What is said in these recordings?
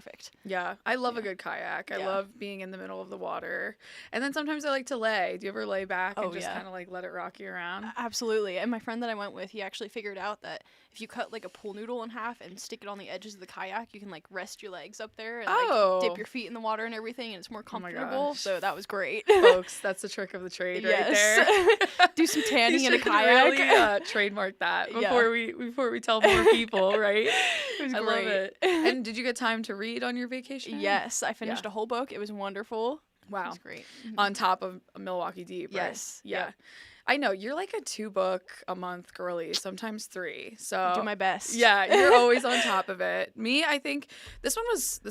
perfect. Yeah, I love a good kayak. I love being in the middle of the water. And then sometimes I like to lay. Do you ever lay back and just kind of like let it rock you around? Absolutely. And my friend that I went with, he actually figured out that if you cut like a pool noodle in half and stick it on the edges of the kayak, you can like rest your legs up there and like dip your feet in the water and everything, and it's more comfortable. So that was great. Folks, that's the trick of the trade right there. Do some tanning in a kayak. Really trademark that before we tell more people, right? It was great. Love it. And did you get time to read on your vacation? Yes, I finished a whole book. It was wonderful. Wow. It was great. On top of Milwaukee Deep, right? Yes. Yeah. Yep. I know, you're like a 2-book-a-month girly, sometimes 3. So I do my best. Yeah, you're always on top of it. Me, I think this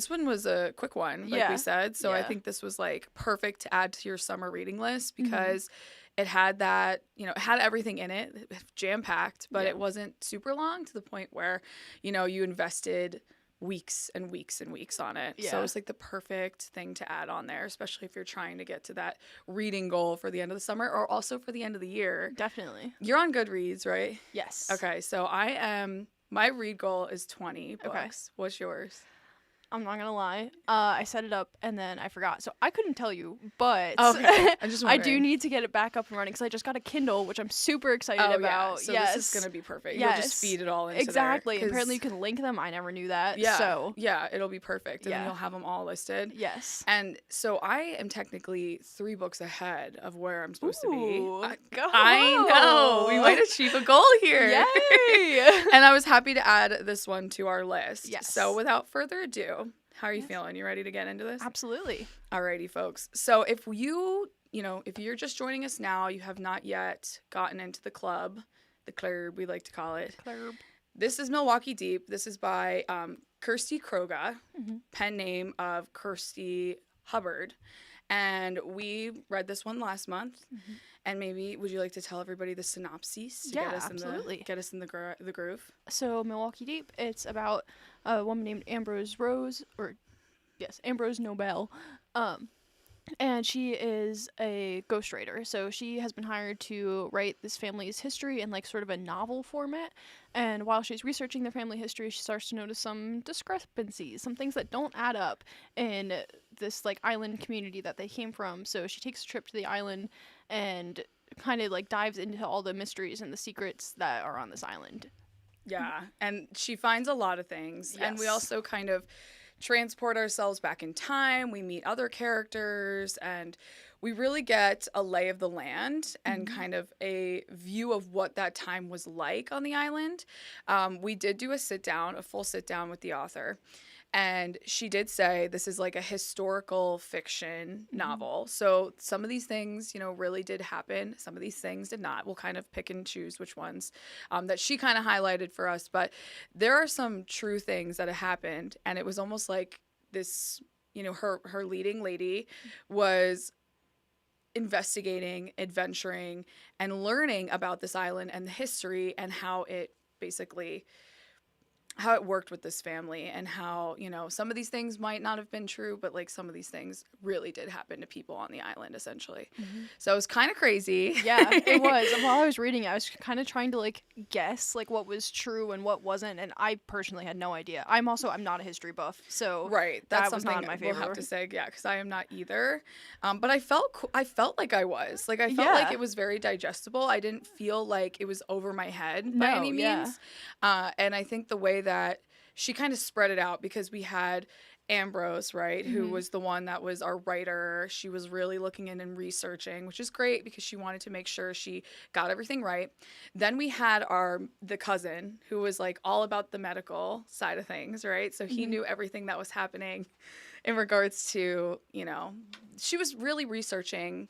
one was a quick one, like we said. So I think this was like perfect to add to your summer reading list because it had that, it had everything in it, jam-packed, but it wasn't super long to the point where, you invested weeks and weeks and weeks on it. So it's like the perfect thing to add on there, especially if you're trying to get to that reading goal for the end of the summer or also for the end of the year. Definitely. You're on Goodreads, right? Yes. Okay, so my read goal is 20 books. Okay. What's yours? I'm not gonna lie. I set it up and then I forgot, so I couldn't tell you. But I do need to get it back up and running because I just got a Kindle, which I'm super excited about. So this is gonna be perfect. You'll just feed it all into exactly. there. Apparently, you can link them. I never knew that. Yeah. So it'll be perfect, and then you'll have them all listed. Yes. And so I am technically 3 books ahead of where I'm supposed to be. Go. I know. We might achieve a goal here. Yay! And I was happy to add this one to our list. Yes. So without further ado. How are you feeling? You ready to get into this? Absolutely. Alrighty, folks. So if if you're just joining us now, you have not yet gotten into the club we like to call it. Club. This is Milwaukee Deep. This is by Kirsty Kroga, pen name of Kirsty Hubbard. And we read this one last month. And maybe would you like to tell everybody the synopsis to get us in the groove? So Milwaukee Deep, it's about a woman named Ambrose Nobel. And she is a ghostwriter. So she has been hired to write this family's history in like sort of a novel format. And while she's researching their family history, she starts to notice some discrepancies, some things that don't add up in this like island community that they came from. So she takes a trip to the island and kind of like dives into all the mysteries and the secrets that are on this island. Yeah, and she finds a lot of things. Yes. And we also kind of transport ourselves back in time. We meet other characters and we really get a lay of the land and kind of a view of what that time was like on the island. We did do a full sit down with the author. And she did say this is like a historical fiction novel. So some of these things, really did happen. Some of these things did not. We'll kind of pick and choose which ones that she kind of highlighted for us. But there are some true things that have happened. And it was almost like this, her leading lady was investigating, adventuring, and learning about this island and the history and how it worked with this family and how, some of these things might not have been true, but like some of these things really did happen to people on the island essentially. So it was kind of crazy. Yeah, it was. While I was reading it, I was kind of trying to like guess like what was true and what wasn't. And I personally had no idea. I'm not a history buff. So right. That's something not my favorite. We'll have to say, yeah, because I am not either. But I felt like I was. Like I felt like it was very digestible. I didn't feel like it was over my head by any means. And I think the way that she kind of spread it out because we had Ambrose, right, who was the one that was our writer. She was really looking in and researching, which is great because she wanted to make sure she got everything right. Then we had the cousin who was like all about the medical side of things, right? So he knew everything that was happening in regards to, she was really researching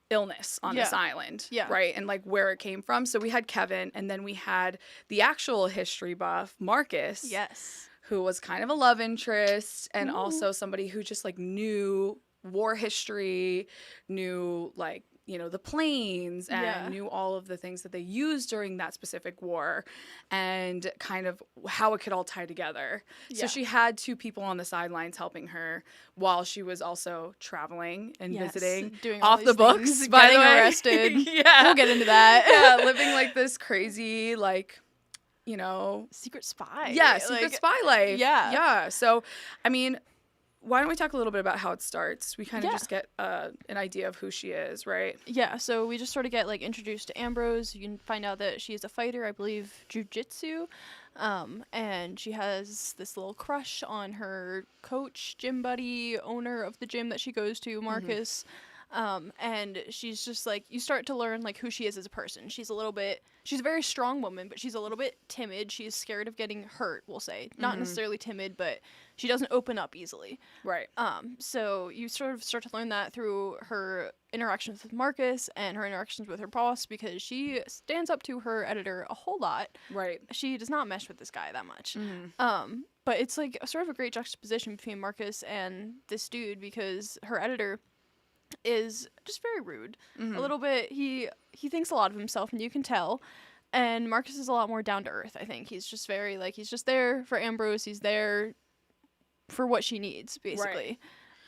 illness on this island, right? And like where it came from. So we had Kevin, and then we had the actual history buff, Marcus. Yes. Who was kind of a love interest and also somebody who just like knew war history, knew like, the planes and knew all of the things that they used during that specific war and kind of how it could all tie together. Yeah. So she had 2 people on the sidelines helping her while she was also traveling and visiting, doing off the books, things, getting arrested. Yeah. We'll get into that. Yeah, living like this crazy, like, you know, secret spy. Yeah, secret spy life. Yeah. Yeah. So, I mean, why don't we talk a little bit about how it starts? We kind of just get an idea of who she is, right? Yeah, so we just sort of get like introduced to Ambrose. You can find out that she is a fighter, I believe, jujitsu, and she has this little crush on her coach, gym buddy, owner of the gym that she goes to, Marcus. And she's just like, you start to learn like who she is as a person. She's a very strong woman, but she's a little bit timid. She's scared of getting hurt, we'll say. Not necessarily timid, but she doesn't open up easily. Right. So you sort of start to learn that through her interactions with Marcus and her interactions with her boss, because she stands up to her editor a whole lot. Right. She does not mesh with this guy that much. But it's like sort of a great juxtaposition between Marcus and this dude, because her editor is just very rude. A little bit, he thinks a lot of himself, and you can tell. And Marcus is a lot more down to earth, I think. He's just very, like, he's just there for Ambrose. He's there for what she needs, basically.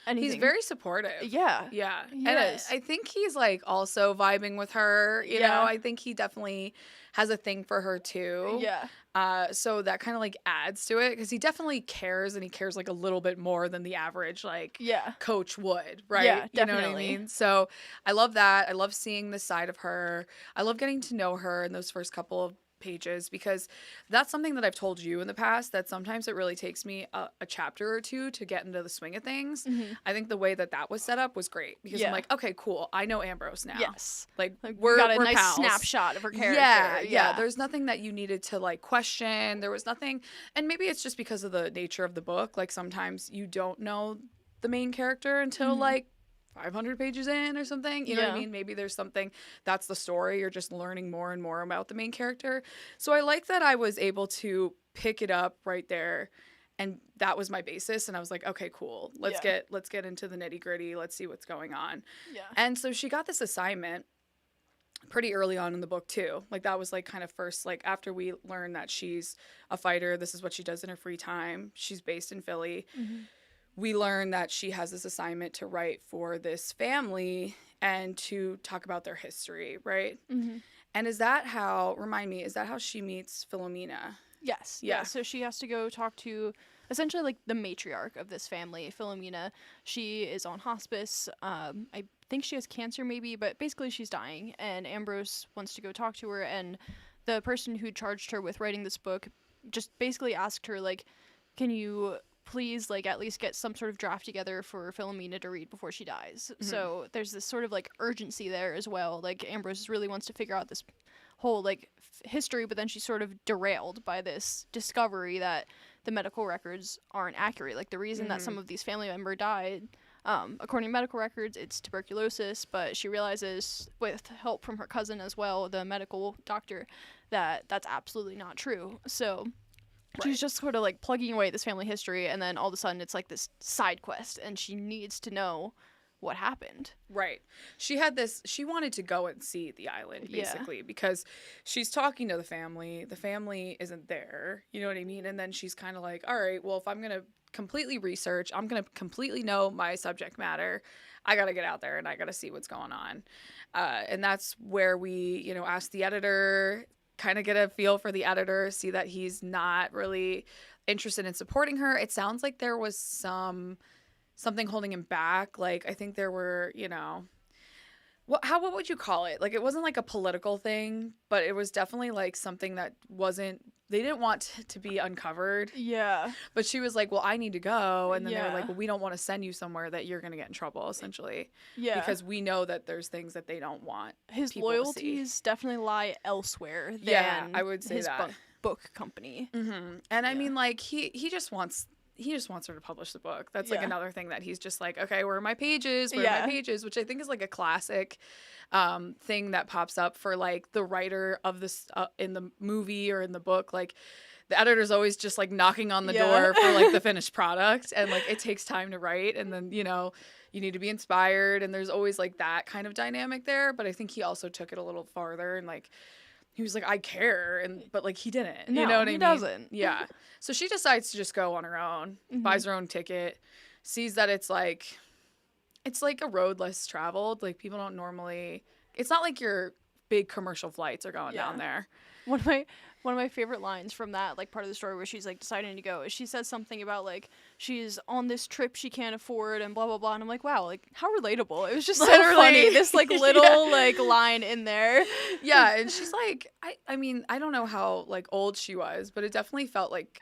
Right. He's very supportive. Yeah. Yeah. He and is. I think he's, like, also vibing with her. You know, I think he definitely has a thing for her, too. Yeah. So that kind of, like, adds to it, because he definitely cares, and he cares, like, a little bit more than the average, like, coach would, right? Yeah, definitely. You know what I mean? So I love that. I love seeing this side of her. I love getting to know her in those first couple of pages, because that's something that I've told you in the past, that sometimes it really takes me a chapter or two to get into the swing of things. I think the way that was set up was great, because I'm like, okay, cool, I know Ambrose now. Yes. Like we're got a we're nice pals. snapshot of her character. Yeah. There's nothing that you needed to like question. There was nothing, and maybe it's just because of the nature of the book. Like sometimes you don't know the main character until like 500 pages in or something. You know what I mean? Maybe there's something that's the story. You're just learning more and more about the main character. So I like that I was able to pick it up right there, and that was my basis. And I was like, okay, cool. Let's get into the nitty gritty. Let's see what's going on. Yeah. And so she got this assignment pretty early on in the book too. Like that was like kind of first, like after we learned that she's a fighter, this is what she does in her free time. She's based in Philly. We learn that she has this assignment to write for this family and to talk about their history, right? And is that how she meets Philomena? Yes. Yeah. So she has to go talk to essentially like the matriarch of this family, Philomena. She is on hospice. I think she has cancer maybe, but basically she's dying, and Ambrose wants to go talk to her, and the person who charged her with writing this book just basically asked her, like, can you please, like, at least get some sort of draft together for Philomena to read before she dies. So there's this sort of, like, urgency there as well. Like, Ambrose really wants to figure out this whole, like, history, but then she's sort of derailed by this discovery that the medical records aren't accurate. Like, the reason that some of these family members died, according to medical records, it's tuberculosis, but she realizes, with help from her cousin as well, the medical doctor, that that's absolutely not true. So she's just sort of like plugging away at this family history, and then all of a sudden it's like this side quest, and she needs to know what happened. Right. She wanted to go and see the island, basically, because she's talking to the family. The family isn't there. You know what I mean? And then she's kind of like, all right, well, if I'm going to completely research, I'm going to completely know my subject matter, I got to get out there and I got to see what's going on. And that's where we, ask the editor, kind of get a feel for the editor, see that he's not really interested in supporting her. It sounds like there was something holding him back. Like, I think there were, what would you call it? Like, it wasn't like a political thing, but it was definitely like something that they didn't want to be uncovered. Yeah. But she was like, well, I need to go. And then they were like, well, we don't want to send you somewhere that you're going to get in trouble, essentially. Yeah. Because we know that there's things that they don't want his loyalties definitely lie elsewhere than I would say his that. book company. And I mean, like, he just wants her to publish the book. That's like another thing that he's just like, okay, where are my pages? Where are my pages? Which I think is like a classic thing that pops up for like the writer of this in the movie or in the book. Like the editor's always just like knocking on the door for like the finished product, and like it takes time to write, and then you need to be inspired, and there's always like that kind of dynamic there. But I think he also took it a little farther, and like he was like, I care, but like he didn't. No, you know what I mean? He doesn't. Yeah. So she decides to just go on her own, buys her own ticket, sees that it's like a road less traveled. Like it's not like your big commercial flights are going down there. One of my One of my favorite lines from that, like, part of the story where she's, like, deciding to go is she says something about, like, she's on this trip she can't afford and blah, blah, blah. And I'm like, wow, like, how relatable. It was just so funny. This, like, little, like, line in there. Yeah, and she's like, I mean, I don't know how, like, old she was, but it definitely felt like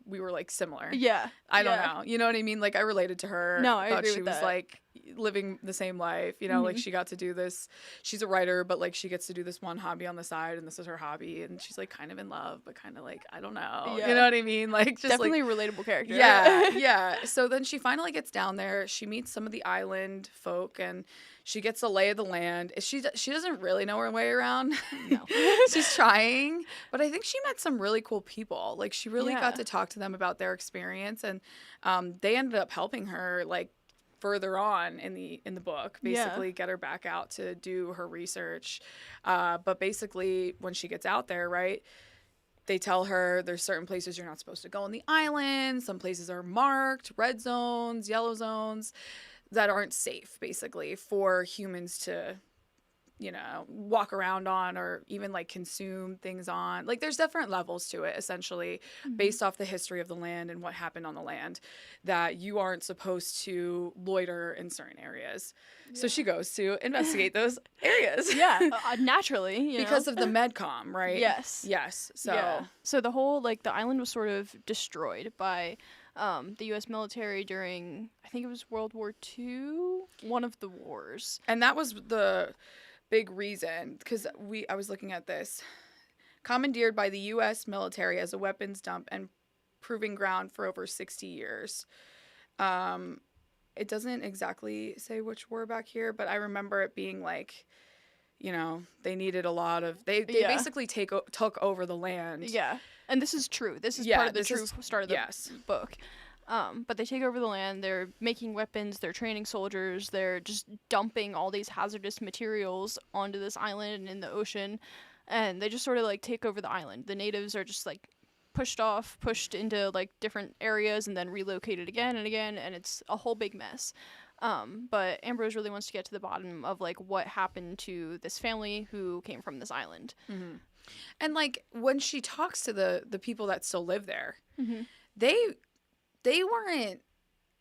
we were, like, similar. Yeah. I don't know. You know what I mean? Like, I related to her. No, I thought agree she with was that. like living the same life, you know, like she got to do this. She's a writer, but like she gets to do this one hobby on the side, and this is her hobby, and she's like kind of in love, but kind of like, I don't know. Yeah. You know what I mean? Like, just definitely like, a relatable character. Yeah, yeah. So then she finally gets down there. She meets some of the island folk, and she gets a lay of the land. She doesn't really know her way around. No. She's trying, but I think she met some really cool people. Like, she really Yeah. got to talk to them about their experience, and they ended up helping her, like, further on in the book, basically get her back out to do her research. But basically, when she gets out there, right, they tell her there's certain places you're not supposed to go on the island. Some places are marked, red zones, yellow zones, that aren't safe, basically, for humans to, you know, walk around on or even like consume things on. Like, there's different levels to it, essentially, based off the history of the land and what happened on the land, that you aren't supposed to loiter in certain areas. So she goes to investigate those areas. Naturally, because of the Medcom, right? Yes. So the whole, like, the island was sort of destroyed by the U.S. military during, I think it was World War II, one of the wars. And that was the big reason, because I was looking at this. Commandeered by the U.S. military as a weapons dump and proving ground for over 60 years. It doesn't exactly say which war back here, but I remember it being like, you know, they needed a lot of... They basically took over the land. Yeah. And this is true. This is part of the true start of the book. But they take over the land. They're making weapons. They're training soldiers. They're just dumping all these hazardous materials onto this island and in the ocean. And they just sort of, like, take over the island. The natives are just, like, pushed into, like, different areas and then relocated again and again. And it's a whole big mess. But Ambrose really wants to get to the bottom of, like, what happened to this family who came from this island. Mm-hmm. And, like, when she talks to the people that still live there, they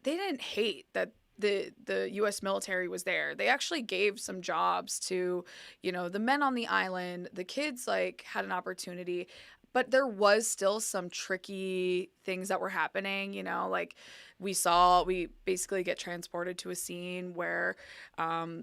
didn't hate that the U.S. military was there. They actually gave some jobs to, you know, the men on the island. The kids, like, had an opportunity, but there was still some tricky things that were happening, you know, like we basically get transported to a scene where,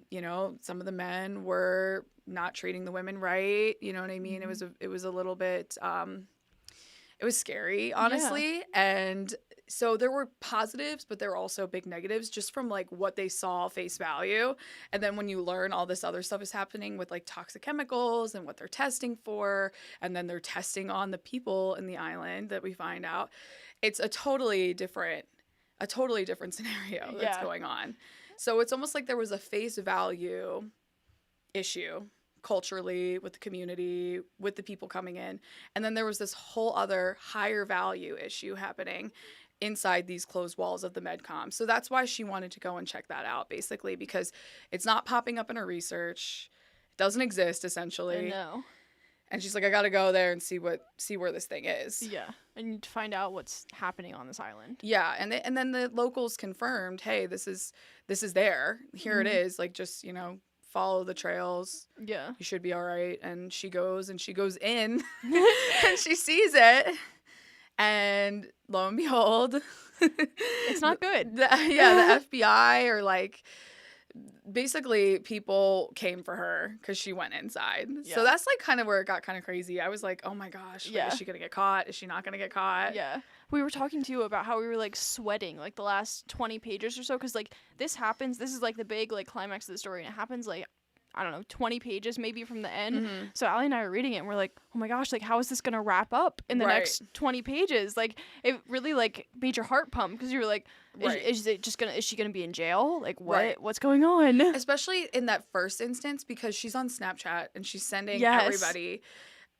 you know, some of the men were not treating the women right. You know what I mean? Mm-hmm. It was a little bit, it was scary, honestly. And so there were positives, but there were also big negatives just from, like, what they saw face value. And then when you learn all this other stuff is happening with, like, toxic chemicals and what they're testing for, and then they're testing on the people in the island that we find out, it's a totally different scenario that's going on. So it's almost like there was a face value issue culturally with the community, with the people coming in. And then there was this whole other higher value issue happening inside these closed walls of the Medcom. So that's why she wanted to go and check that out, basically, because it's not popping up in her research. It doesn't exist, essentially. No. And she's like, I gotta go there and see where this thing is. Yeah. And to find out what's happening on this island. Yeah, and then the locals confirmed, hey, this is there. Here it is. Like, just, you know, follow the trails. Yeah. You should be all right. And she goes in and she sees it. And lo and behold, it's not good. The FBI or, like, basically people came for her because she went inside. So that's, like, kind of where it got kind of crazy. I was like, oh my gosh, like, is she gonna get caught? Is she not gonna get caught? Yeah. We were talking too about how we were, like, sweating, like, the last 20 pages or so, because, like, this is, like, the big, like, climax of the story, and it happens, like, I don't know, 20 pages maybe from the end. Mm-hmm. So Allie and I are reading it and we're like, oh my gosh, like, how is this going to wrap up in the next 20 pages? Like, it really, like, made your heart pump because you were like, is she going to be in jail? Like, what's going on? Especially in that first instance, because she's on Snapchat and she's sending everybody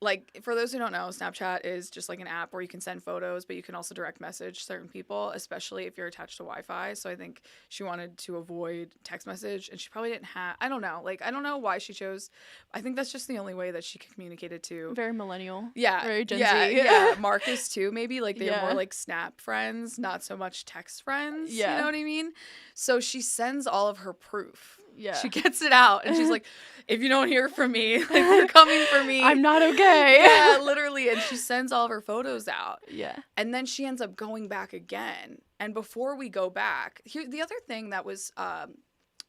like, for those who don't know, Snapchat is just like an app where you can send photos, but you can also direct message certain people, especially if you're attached to Wi-Fi. So I think she wanted to avoid text message, and she probably didn't have, I don't know. Like, I don't know why she chose. I think that's just the only way that she communicated to. Very millennial. Yeah. Very Gen yeah, Z. Yeah. Marcus, too, maybe. Like, they were Yeah. more like Snap friends, not so much text friends. Yeah. You know what I mean? So she sends all of her proof. Yeah. She gets it out, and she's like, if you don't hear from me, like, they're coming for me. I'm not okay. Yeah, literally. And she sends all of her photos out. Yeah. And then she ends up going back again. And before we go back, here, the other thing that was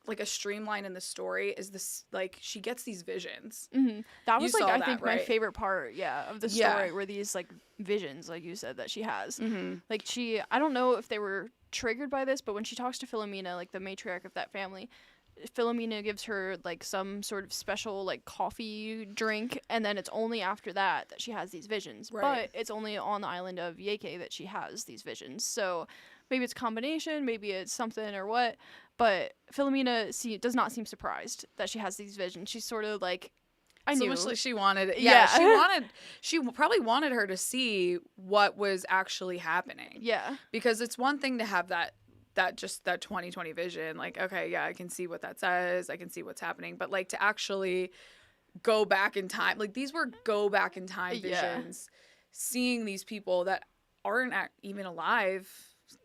like a streamline in the story is this, like, she gets these visions. Mm-hmm. That was, You like, saw I that, think right? my favorite part, of the story were these, like, visions, like you said, that she has. Mm-hmm. Like, I don't know if they were triggered by this, but when she talks to Philomena, like, the matriarch of that family, Philomena gives her, like, some sort of special, like, coffee drink, and then it's only after that she has these visions. Right. But it's only on the island of Yeke that she has these visions. So maybe it's a combination, maybe it's something or what, but Philomena does not seem surprised that she has these visions. She's sort of like, I knew. Much like she wanted it. Yeah. She probably wanted her to see what was actually happening. Yeah. Because it's one thing to have that 2020 vision, like, okay, yeah, I can see what that says, I can see what's happening, but like to actually go back in time, like these were go back in time visions, seeing these people that aren't even alive,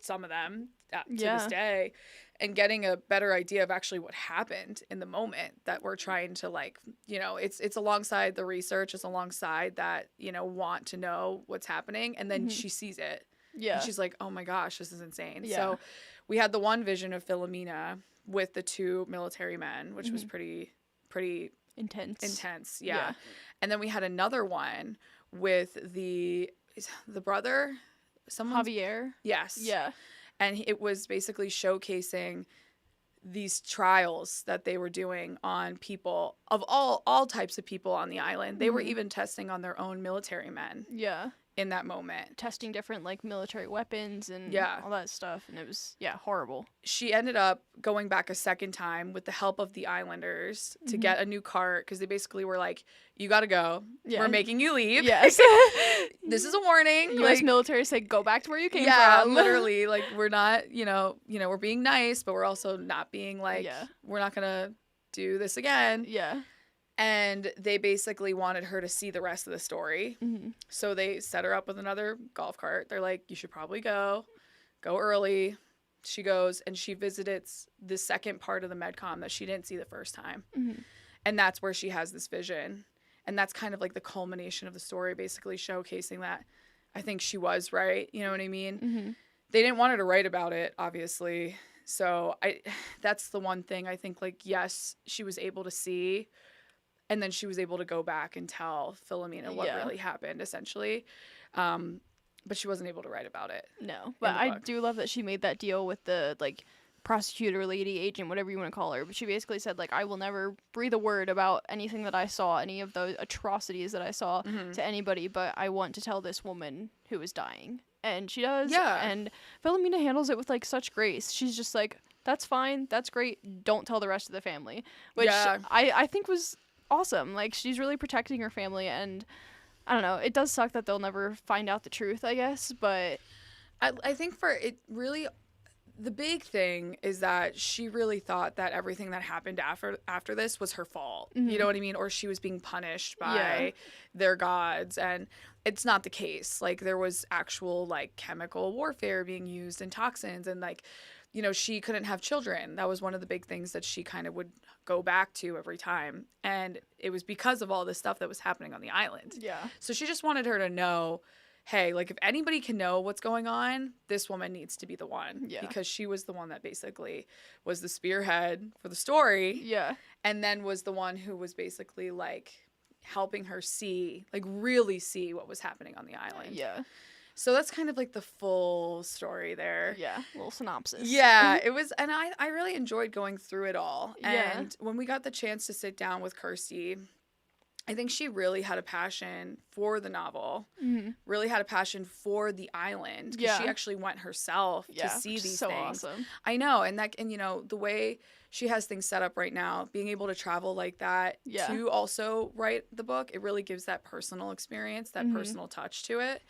some of them to this day, and getting a better idea of actually what happened in the moment that we're trying to, like, you know, it's alongside the research, it's alongside that, you know, want to know what's happening, and then she sees it. Yeah. And she's like, oh my gosh, this is insane. Yeah. So we had the one vision of Philomena with the two military men, which was pretty intense. Yeah. And then we had another one with the brother, Javier. Yes. Yeah. And it was basically showcasing these trials that they were doing on people of all types of people on the island. They were even testing on their own military men. Yeah. In that moment. Testing different, like, military weapons and all that stuff. And it was, horrible. She ended up going back a second time with the help of the islanders to get a new cart, because they basically were like, you got to go. Yeah. We're making you leave. Yes. This is a warning. U.S. military said, go back to where you came from. Yeah, literally. Like, we're not, you know, we're being nice, but we're also not being like, we're not going to do this again. Yeah. And they basically wanted her to see the rest of the story. Mm-hmm. So they set her up with another golf cart. They're like, you should probably go early. She goes and she visits the second part of the MedCom that she didn't see the first time. Mm-hmm. And that's where she has this vision. And that's kind of like the culmination of the story, basically showcasing that I think she was right. You know what I mean? Mm-hmm. They didn't want her to write about it, obviously. So that's the one thing I think, like, yes, she was able to see. And then she was able to go back and tell Philomena what really happened, essentially. But she wasn't able to write about it. No. But I do love that she made that deal with the, like, prosecutor, lady, agent, whatever you want to call her. But she basically said, like, I will never breathe a word about anything that I saw, any of those atrocities that I saw to anybody, but I want to tell this woman who is dying. And she does. Yeah. And Philomena handles it with, like, such grace. She's just like, that's fine. That's great. Don't tell the rest of the family. Which I think was awesome. Like, she's really protecting her family, and I don't know, it does suck that they'll never find out the truth, I guess, but I think for it really, the big thing is that she really thought that everything that happened after this was her fault. You know what I mean? Or she was being punished by their gods, and it's not the case. Like, there was actual, like, chemical warfare being used and toxins, and, like, you know, she couldn't have children. That was one of the big things that she kind of would go back to every time. And it was because of all this stuff that was happening on the island. Yeah. So she just wanted her to know, hey, like, if anybody can know what's going on, this woman needs to be the one. Yeah. Because she was the one that basically was the spearhead for the story. Yeah. And then was the one who was basically, like, helping her see, like, really see what was happening on the island. Yeah. So that's kind of like the full story there. Yeah, little synopsis. Yeah, it was, and I really enjoyed going through it all. Yeah. And when we got the chance to sit down with Kirsty I think she really had a passion for the novel, Mm-hmm. really had a passion for the island, because she Yeah. actually went herself to Yeah, see which is these so things. awesome. I know, and you know, the way she has things set up right now, being able to travel like that Yeah. to also write the book, it really gives that personal experience, that Mm-hmm. personal touch to it.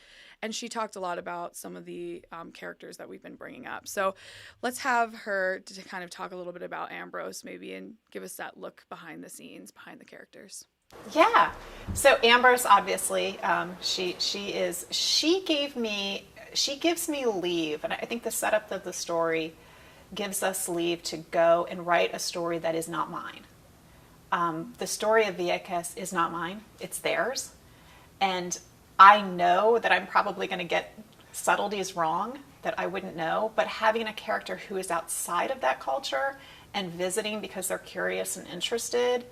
And she talked a lot about some of the characters that we've been bringing up. So let's have her to kind of talk a little bit about Ambrose, maybe, and give us that look behind the scenes, behind the characters. Yeah. So Ambrose, obviously, she gives me leave, and I think the setup of the story gives us leave to go and write a story that is not mine. The story of Vieques is not mine; it's theirs, and I know that I'm probably going to get subtleties wrong that I wouldn't know. But having a character who is outside of that culture and visiting because they're curious and interested,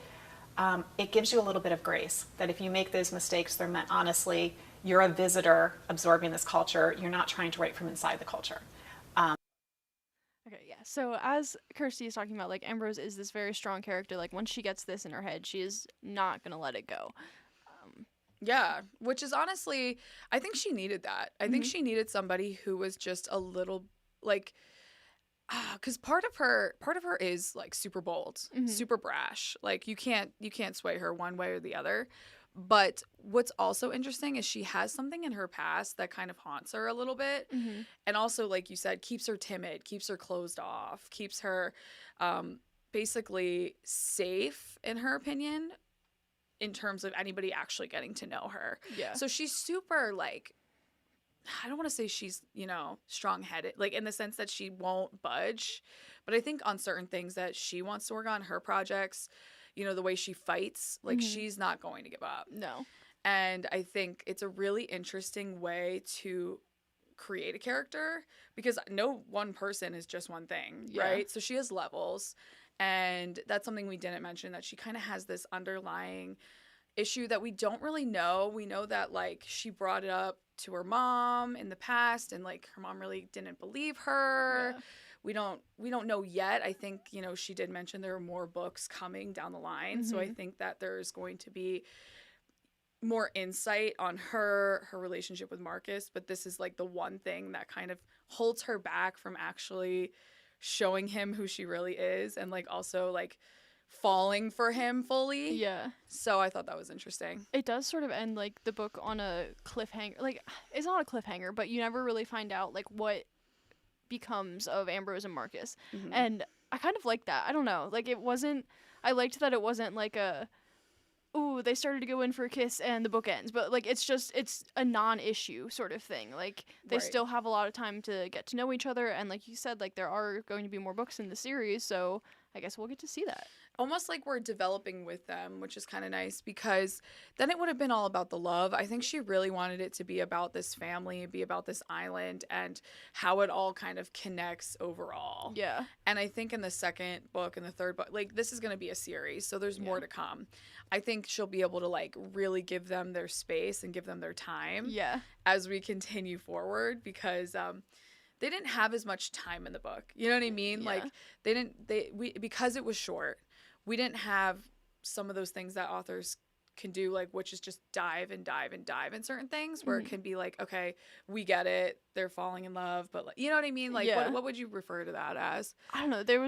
it gives you a little bit of grace that if you make those mistakes, they're meant honestly. You're a visitor absorbing this culture. You're not trying to write from inside the culture. Okay, yeah. So as Kirsty is talking about, like Ambrose is this very strong character. Like once she gets this in her head, she is not gonna let it go. Yeah, which is honestly, I think she needed that. I think Mm-hmm. she needed somebody who was just a little like, because part of her is like super bold, Mm-hmm. super brash. Like you can't sway her one way or the other. But what's also interesting is she has something in her past that kind of haunts her a little bit, Mm-hmm. and also, like you said, keeps her timid, keeps her closed off, keeps her um, basically safe in her opinion, in terms of anybody actually getting to know her. Yeah. So she's super like, I don't want to say she's, strong-headed, like in the sense that she won't budge, but I think on certain things that she wants to work on, her projects, the way she fights, like Mm-hmm. she's not going to give up. No. And I think it's a really interesting way to create a character, because no one person is just one thing, Yeah. right? So she has levels, and that's something we didn't mention, that she kind of has this underlying issue that we don't really know. We know that like she brought it up to her mom in the past, and like her mom really didn't believe her. Yeah. We don't know yet. I think, she did mention there are more books coming down the line. So I Mm-hmm. think that there's going to be more insight on her relationship with Marcus, but this is like the one thing that kind of holds her back from actually showing him who she really is, and like also like falling for him fully. Yeah. So I thought that was interesting. It does sort of end like the book on a cliffhanger. Like it's not a cliffhanger, but you never really find out like what becomes of Ambrose and Marcus. Mm-hmm. And I kind of like that. I don't know. Like it wasn't I liked that it wasn't like a ooh, they started to go in for a kiss and the book ends. But like it's a non-issue sort of thing. Like they Right. still have a lot of time to get to know each other, and like you said, like there are going to be more books in the series, so I guess we'll get to see that. Almost like we're developing with them, which is kind of nice, because then it would have been all about the love. I think she really wanted it to be about this family, be about this island, and how it all kind of connects overall. Yeah. And I think in the second book and the third book, like this is going to be a series, so there's more Yeah. to come. I think she'll be able to like really give them their space and give them their time Yeah. as we continue forward, because they didn't have as much time in the book. You know what I mean? Yeah. Like because it was short, we didn't have some of those things that authors can do, like, which is just dive and dive and dive in certain things, where it can be like, okay, we get it, they're falling in love, but like, you know what I mean? Like, Yeah. what would you refer to that as? I don't know. There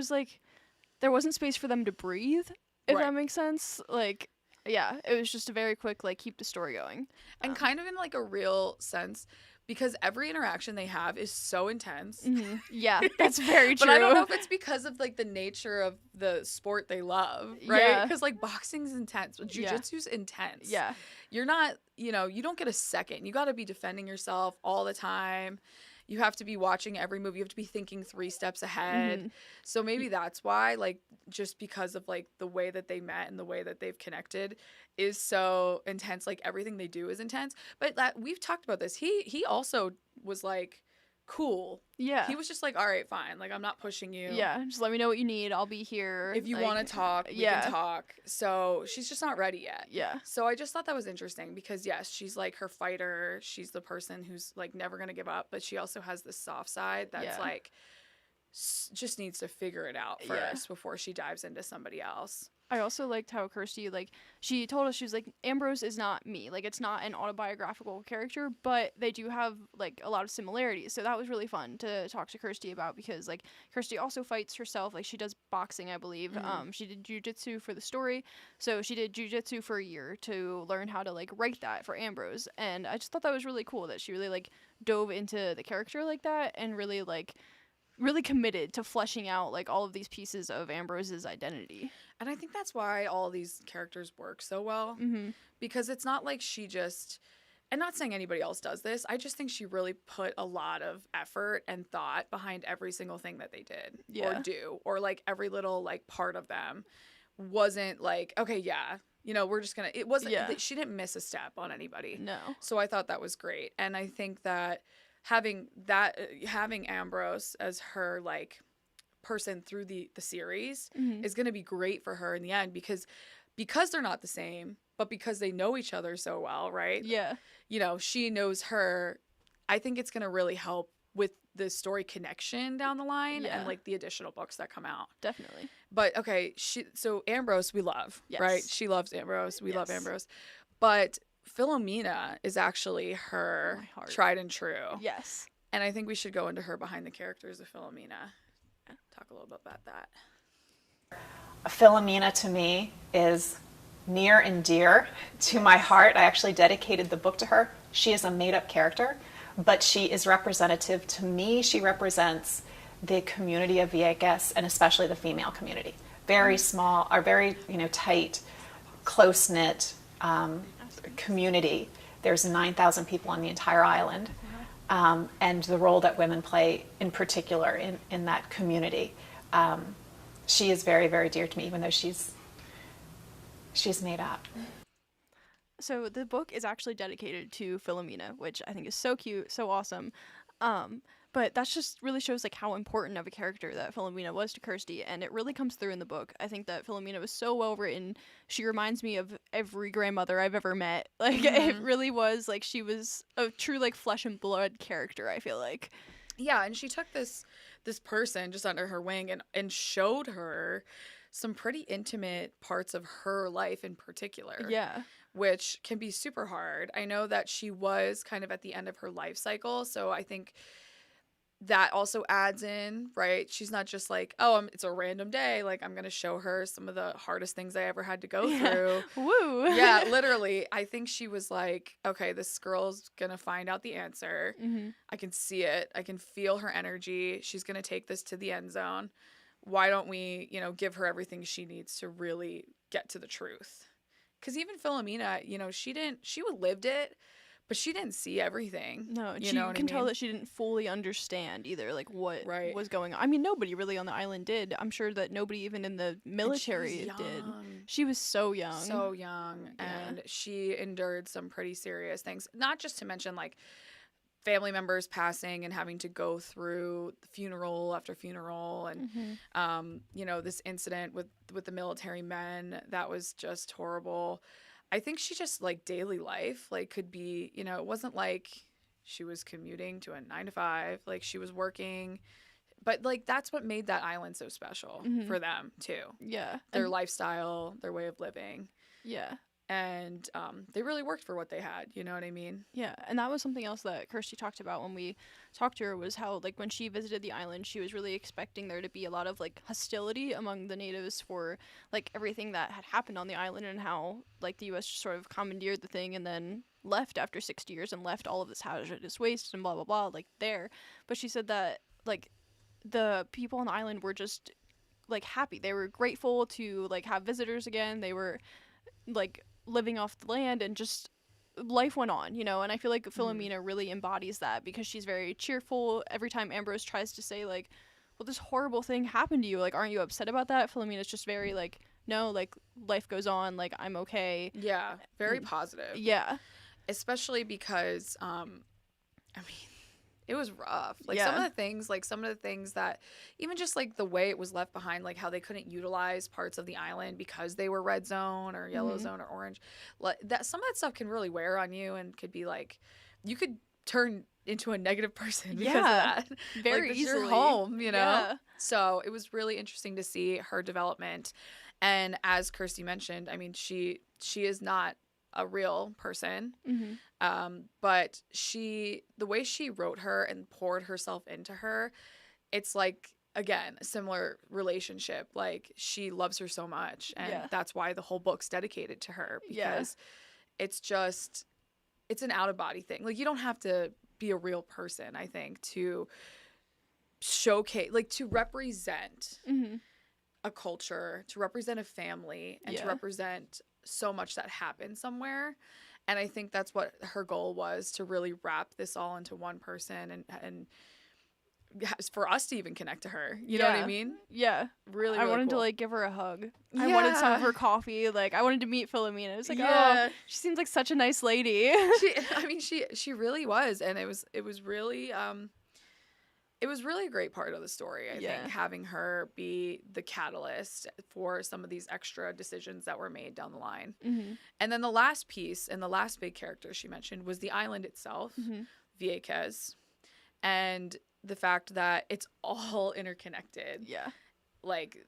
wasn't space for them to breathe, if Right. that makes sense. Like, yeah, it was just a very quick, like, keep the story going. And kind of in like a real sense, because every interaction they have is so intense. Yeah, that's very true. But I don't know if it's because of like the nature of the sport they love, right? Yeah. Because like boxing's intense, Yeah. jujitsu's intense. Yeah. You're not, you don't get a second. You got to be defending yourself all the time. You have to be watching every move. You have to be thinking 3 steps ahead. So maybe that's why, like, just because of like the way that they met and the way that they've connected is so intense. Like everything they do is intense. But we've talked about this. He also was like cool. Yeah. He was just like, all right, fine. Like, I'm not pushing you. Yeah, just let me know what you need. I'll be here. If you like, want to talk, we yeah. can talk. So she's just not ready yet. Yeah. So I just thought that was interesting, because yes, she's like her fighter. She's the person who's like never going to give up, but she also has this soft side that's Yeah. like just needs to figure it out Yeah. first before she dives into somebody else. I also liked how Kirsty, like, she told us, she was like, Ambrose is not me. Like, it's not an autobiographical character, but they do have, like, a lot of similarities. So that was really fun to talk to Kirsty about because, like, Kirsty also fights herself. Like, she does boxing, I believe. She did jujitsu for the story. So she did jujitsu for a year to learn how to, like, write that for Ambrose. And I just thought that was really cool that she really, like, dove into the character like that and really, like, really committed to fleshing out like all of these pieces of Ambrose's identity. And I think that's why all these characters work so well. Because it's not like she just, and not saying anybody else does this, I just think she really put a lot of effort and thought behind every single thing that they did or do, or like every little like part of them wasn't like, okay, yeah, you know, we're just gonna, it wasn't, she didn't miss a step on anybody. No. So I thought that was great. And I think that having Ambrose as her like person through the series is going to be great for her in the end because they're not the same, but because they know each other so well, right? Yeah. You know, she knows her. I think it's going to really help with the story connection down the line and like the additional books that come out. Definitely. But okay, so Ambrose we love, right? She loves Ambrose. We love Ambrose. But Philomena is actually her tried and true. Yes. And I think we should go into her behind the characters of Philomena. Talk a little bit about that. Philomena to me is near and dear to my heart. I actually dedicated the book to her. She is a made-up character, but she is representative to me. She represents the community of Vieques and especially the female community. Very small, or very tight, close-knit community. There's 9,000 people on the entire island, and the role that women play in particular in that community. She is very, very dear to me, even though she's made up. So the book is actually dedicated to Philomena, which I think is so cute, so awesome. But that just really shows like how important of a character that Philomena was to Kirsty, and it really comes through in the book. I think that Philomena was so well written. She reminds me of every grandmother I've ever met. Like it really was like she was a true like flesh and blood character, I feel like. Yeah, and she took this person just under her wing and showed her some pretty intimate parts of her life in particular. Yeah. Which can be super hard. I know that she was kind of at the end of her life cycle, so I think that also adds in, right? She's not just like, oh, it's a random day. Like, I'm going to show her some of the hardest things I ever had to go through. Woo. Yeah, literally. I think she was like, okay, this girl's going to find out the answer. I can see it. I can feel her energy. She's going to take this to the end zone. Why don't we, give her everything she needs to really get to the truth? Because even Philomena, she lived it, but she didn't see everything. No, you can tell that she didn't fully understand either, like what was going on. I mean, nobody really on the island did. I'm sure that nobody even in the military did. She was so young. So young, and she endured some pretty serious things. Not just to mention like family members passing and having to go through funeral after funeral, and this incident with the military men that was just horrible. I think she just like daily life like could be, it wasn't like she was commuting to a 9-to-5, like she was working, but like that's what made that island so special for them too. Yeah. Their lifestyle, their way of living. Yeah. And they really worked for what they had, you know what I mean? Yeah, and that was something else that Kirsty talked about when we talked to her, was how, like, when she visited the island, she was really expecting there to be a lot of, like, hostility among the natives for, like, everything that had happened on the island, and how, like, the U.S. just sort of commandeered the thing and then left after 60 years and left all of this hazardous waste and blah, blah, blah, like, there. But she said that, like, the people on the island were just, like, happy. They were grateful to, like, have visitors again. They were, like, living off the land, and just life went on, and I feel like Philomena really embodies that, because she's very cheerful. Every time Ambrose tries to say like, well, this horrible thing happened to you, like, aren't you upset about that? Philomena's just very like, no, like, life goes on, like, I'm okay. Yeah, very positive. Yeah, especially because it was rough. Like some of the things that even just like the way it was left behind, like how they couldn't utilize parts of the island because they were red zone or yellow zone or orange. Like that, some of that stuff can really wear on you, and could be like, you could turn into a negative person because of that. Very like, easily. Your home, Yeah. So it was really interesting to see her development. And as Kirsty mentioned, I mean, she is not a real person, but the way she wrote her and poured herself into her, it's like, again, a similar relationship. Like, she loves her so much, and that's why the whole book's dedicated to her, because it's an out-of-body thing. Like, you don't have to be a real person, I think, to showcase, like, to represent a culture, to represent a family, and to represent so much that happened somewhere. And I think that's what her goal was, to really wrap this all into one person, and for us to even connect to her. You know what I mean? Yeah. Really, I really wanted cool. to, like, give her a hug. I wanted some of her coffee. Like, I wanted to meet Philomena. It was like, oh, she seems like such a nice lady. She really was. And it was really it was really a great part of the story, I think, having her be the catalyst for some of these extra decisions that were made down the line. And then the last piece, and the last big character she mentioned, was the island itself, Vieques, and the fact that it's all interconnected. Yeah. Like,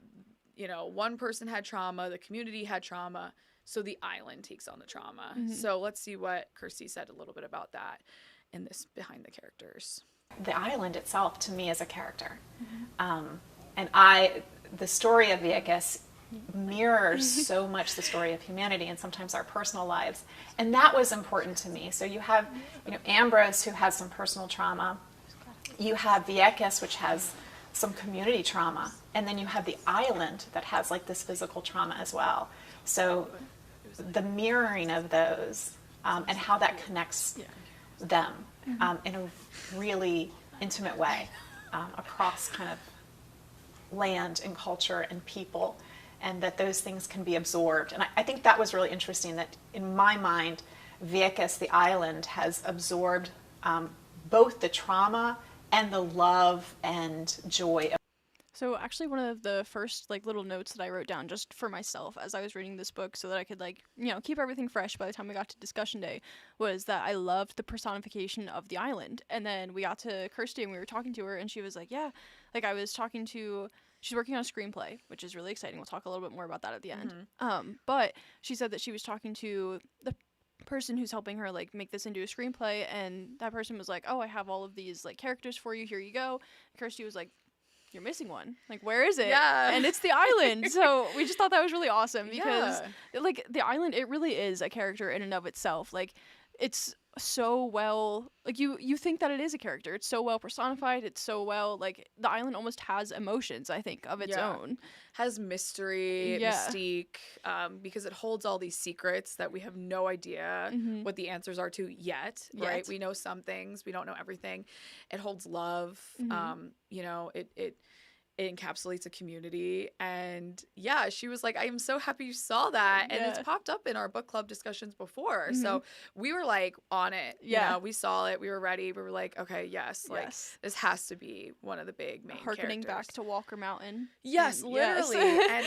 you know, one person had trauma, the community had trauma, so the island takes on the trauma. So let's see what Kirsty said a little bit about that in this Behind the Characters. The island itself, to me, is a character. And the story of Vieques mirrors so much the story of humanity and sometimes our personal lives. And that was important to me. So you have, Ambrose, who has some personal trauma. You have Vieques, which has some community trauma. And then you have the island that has, like, this physical trauma as well. So the mirroring of those and how that connects them in a really intimate way across kind of land and culture and people, and that those things can be absorbed. And I think that was really interesting, that in my mind, Vieques, the island, has absorbed both the trauma and the love and joy. So actually, one of the first, like, little notes that I wrote down just for myself as I was reading this book, so that I could, like, keep everything fresh by the time we got to discussion day, was that I loved the personification of the island. And then we got to Kirsty and we were talking to her, and she was like, yeah, like, she's working on a screenplay, which is really exciting. We'll talk a little bit more about that at the end. But she said that she was talking to the person who's helping her, like, make this into a screenplay, and that person was like, oh, I have all of these, like, characters for you, here you go. And Kirsty was like, you're missing one. Like, where is it? Yeah. And it's the island. So we just thought that was really awesome, because like, the island, it really is a character in and of itself. Like, it's so well, like, you think that it is a character. It's so well personified. It's so well, like, the island almost has emotions, I think, of its own. Has mystery, mystique, because it holds all these secrets that we have no idea what the answers are to yet, right? We know some things, we don't know everything. It holds love. It encapsulates a community. And she was like, I am so happy you saw that. And it's popped up in our book club discussions before. So we were, like, on it. We saw it. We were ready. We were like, okay, like, this has to be one of the big main Harkening characters. back to Walker Mountain. Yes, literally. And,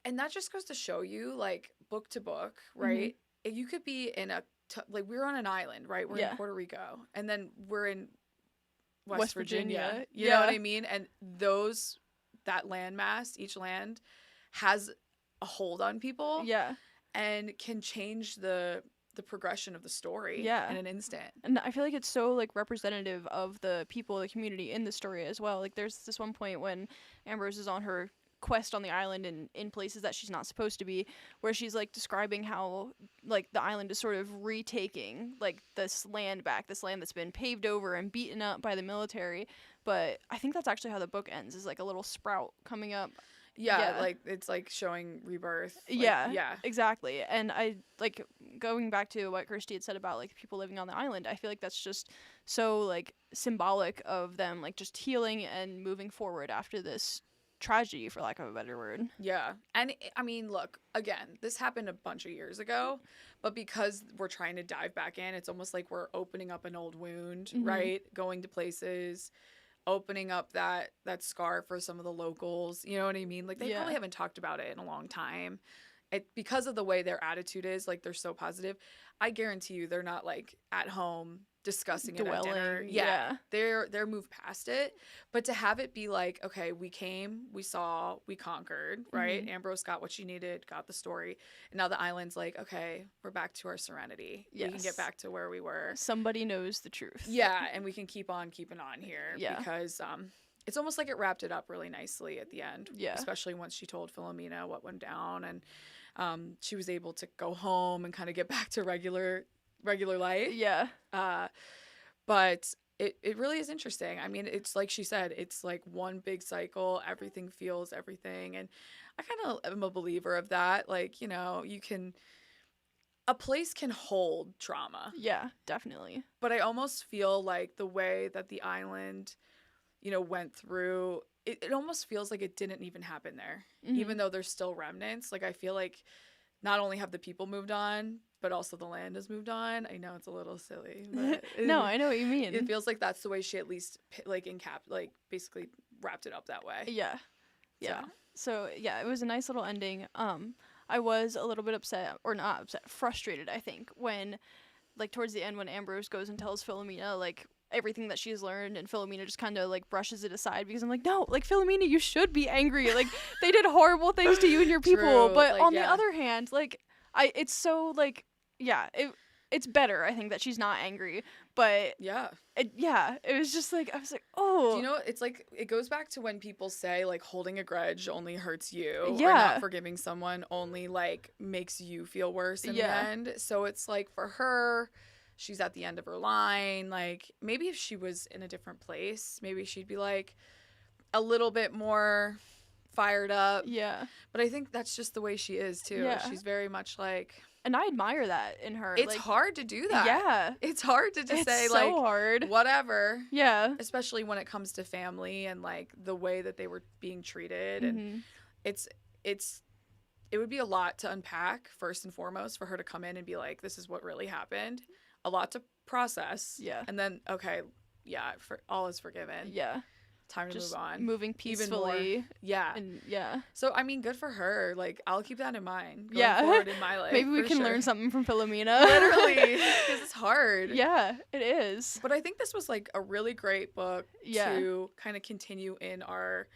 and that just goes to show you, like, book to book, right? You could be in like, we're on an island, right? We're in Puerto Rico. And then we're in West Virginia. You know what I mean? And that landmass, each land has a hold on people. And can change the progression of the story in an instant. And I feel like it's so, like, representative of the people, the community in the story as well. Like, there's this one point when Ambrose is on her quest on the island and in places that she's not supposed to be, where she's, like, describing how, like, the island is sort of retaking, like, this land back, this land that's been paved over and beaten up by the military. But I think that's actually how the book ends, is, like, a little sprout coming up. Like, it's, like, showing rebirth. Like, exactly. And I, like, going back to what Kirsty had said about, like, people living on the island, I feel like that's just so, like, symbolic of them, like, just healing and moving forward after this tragedy, for lack of a better word. And I mean, look, again, this happened a bunch of years ago, but because we're trying to dive back in, it's almost like we're opening up an old wound, right? Going to places, opening up that scar for some of the locals, you know what I mean? Like, they probably haven't talked about it in a long time. Because of the way their attitude is, like, they're so positive. I guarantee you they're not, like, at home discussing it at dinner. Yeah. They're moved past it. But to have it be like, okay, we came, we saw, we conquered, right? Ambrose got what she needed, got the story. And now the island's like, okay, we're back to our serenity. Yes. We can get back to where we were. Somebody knows the truth. Yeah, and we can keep on keeping on here. Yeah. Because it's almost like it wrapped it up really nicely at the end. Yeah. Especially once she told Philomena what went down, and she was able to go home and kind of get back to regular life. Yeah. But it really is interesting. I mean, it's like she said, it's like one big cycle. Everything feels everything. And I kind of am a believer of that. Like, you know, a place can hold trauma. Yeah, definitely. But I almost feel like the way that the island, you know, went through, it almost feels like it didn't even happen there. Even though there's still remnants. Like, I feel like not only have the people moved on, but also the land has moved on. I know it's a little silly, but no, I know what you mean. It feels like that's the way she at least basically wrapped it up that way. Yeah. So yeah, it was a nice little ending. I was a little bit upset, or not upset, frustrated, I think, when, like, towards the end when Ambrose goes and tells Philomena, like, everything that she's learned, and Philomena just kind of, like, brushes it aside, because I'm like, no, like, Philomena, you should be angry. Like, they did horrible things to you and your people. True. But like, on the other hand, like, it's so, like, yeah, it's better, I think, that she's not angry. But it was just like, I was like, oh. Do you know, it's like, it goes back to when people say, like, holding a grudge only hurts you. Yeah. Or not forgiving someone only, like, makes you feel worse in the end. So it's like, for her, she's at the end of her line. Like, maybe if she was in a different place, maybe she'd be, like, a little bit more fired up. Yeah. But I think that's just the way she is, too. Yeah. She's very much like... And I admire that in her. It's like, hard to do that. Yeah. It's hard to just say, so like, hard. whatever. Yeah. Especially when it comes to family and, like, the way that they were being treated. And it would be a lot to unpack, first and foremost, for her to come in and be like, this is what really happened. A lot to process. Yeah. And then, okay, yeah, all is forgiven. Yeah. Time to Just move on. moving peacefully. Even more. Yeah. And yeah. So, I mean, good for her. Like, I'll keep that in mind going Yeah. forward in my life. Maybe we for can sure. learn something from Philomena. Literally. Because it's hard. Yeah, it is. But I think this was, like, a really great book to kind of continue in our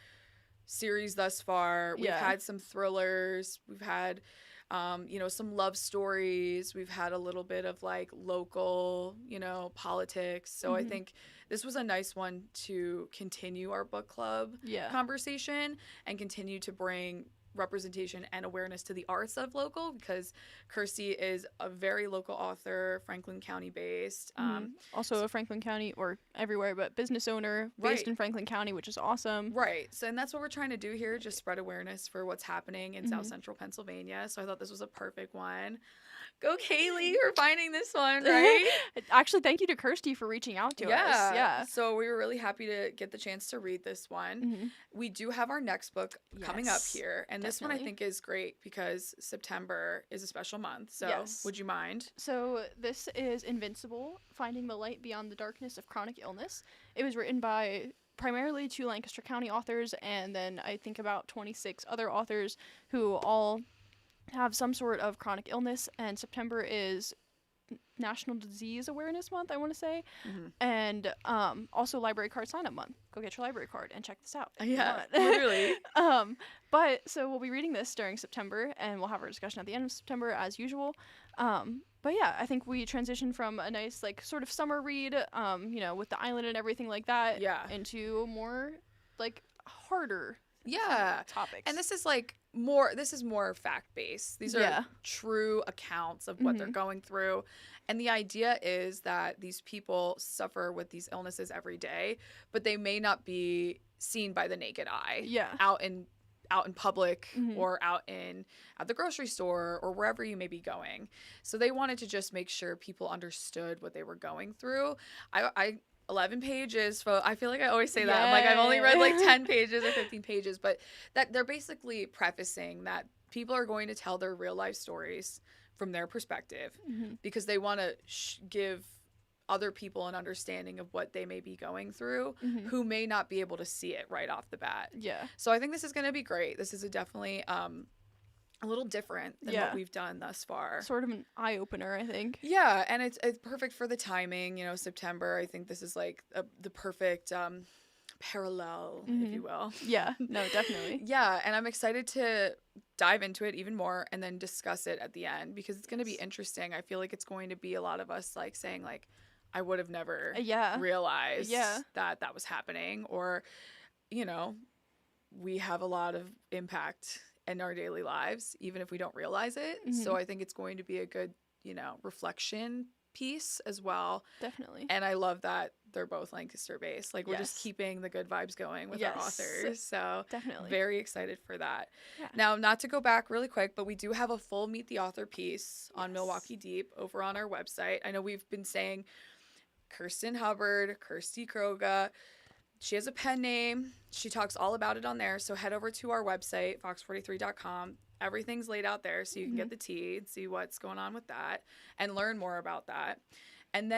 series thus far. We've had some thrillers. We've had... some love stories. We've had a little bit of, like, local, politics. So I think this was a nice one to continue our book club conversation and continue to bring representation and awareness to the arts of local, because Kirsty is a very local author, Franklin County based. Also a Franklin County, or everywhere, but business owner based in Franklin County, which is awesome. Right. So, and that's what we're trying to do here, just spread awareness for what's happening in South Central Pennsylvania. So I thought this was a perfect one. Go Kaylee for finding this one, right? Actually, thank you to Kirsty for reaching out to us. Yeah. So we were really happy to get the chance to read this one. We do have our next book coming up here. And this one I think is great because September is a special month. So would you mind? So this is Invincible, Finding the Light Beyond the Darkness of Chronic Illness. It was written by primarily 2 Lancaster County authors, and then I think about 26 other authors who all have some sort of chronic illness, and September is National Disease Awareness Month, I want to say, and also Library Card Sign Up Month. Go get your library card and check this out. Yeah, literally. But so we'll be reading this during September, and we'll have our discussion at the end of September as usual. But yeah, I think we transitioned from a nice, like, sort of summer read, with the island and everything like that, into more, like, harder topics. And this is more fact-based. These are true accounts of what they're going through. And the idea is that these people suffer with these illnesses every day, but they may not be seen by the naked eye out in public or at the grocery store or wherever you may be going. So they wanted to just make sure people understood what they were going through. I 11 pages. I feel like I always say that. I'm like, I've only read like 10 pages or 15 pages, but that they're basically prefacing that people are going to tell their real life stories from their perspective because they want to give other people an understanding of what they may be going through who may not be able to see it right off the bat. Yeah. So I think this is going to be great. This is definitely a little different than what we've done thus far. Sort of an eye opener, I think. Yeah, and it's perfect for the timing. You know, September. I think this is like the perfect parallel, if you will. Yeah, no, definitely. Yeah, and I'm excited to dive into it even more and then discuss it at the end because it's going to be interesting. I feel like it's going to be a lot of us like saying like, I would have never realized that was happening, or, you know, we have a lot of impact in our daily lives, even if we don't realize it. Mm-hmm. So I think it's going to be a good, you know, reflection piece as well. Definitely. And I love that they're both Lancaster based. Like, we're just keeping the good vibes going with our authors. So definitely very excited for that. Yeah. Now, not to go back really quick, but we do have a full Meet the Author piece on Milwaukee Deep over on our website. I know we've been saying Kirsten Hubbard, Kirsty Kroga. She has a pen name. She talks all about it on there. So head over to our website, FOX43.com. Everything's laid out there so you can get the tea and see what's going on with that and learn more about that. And then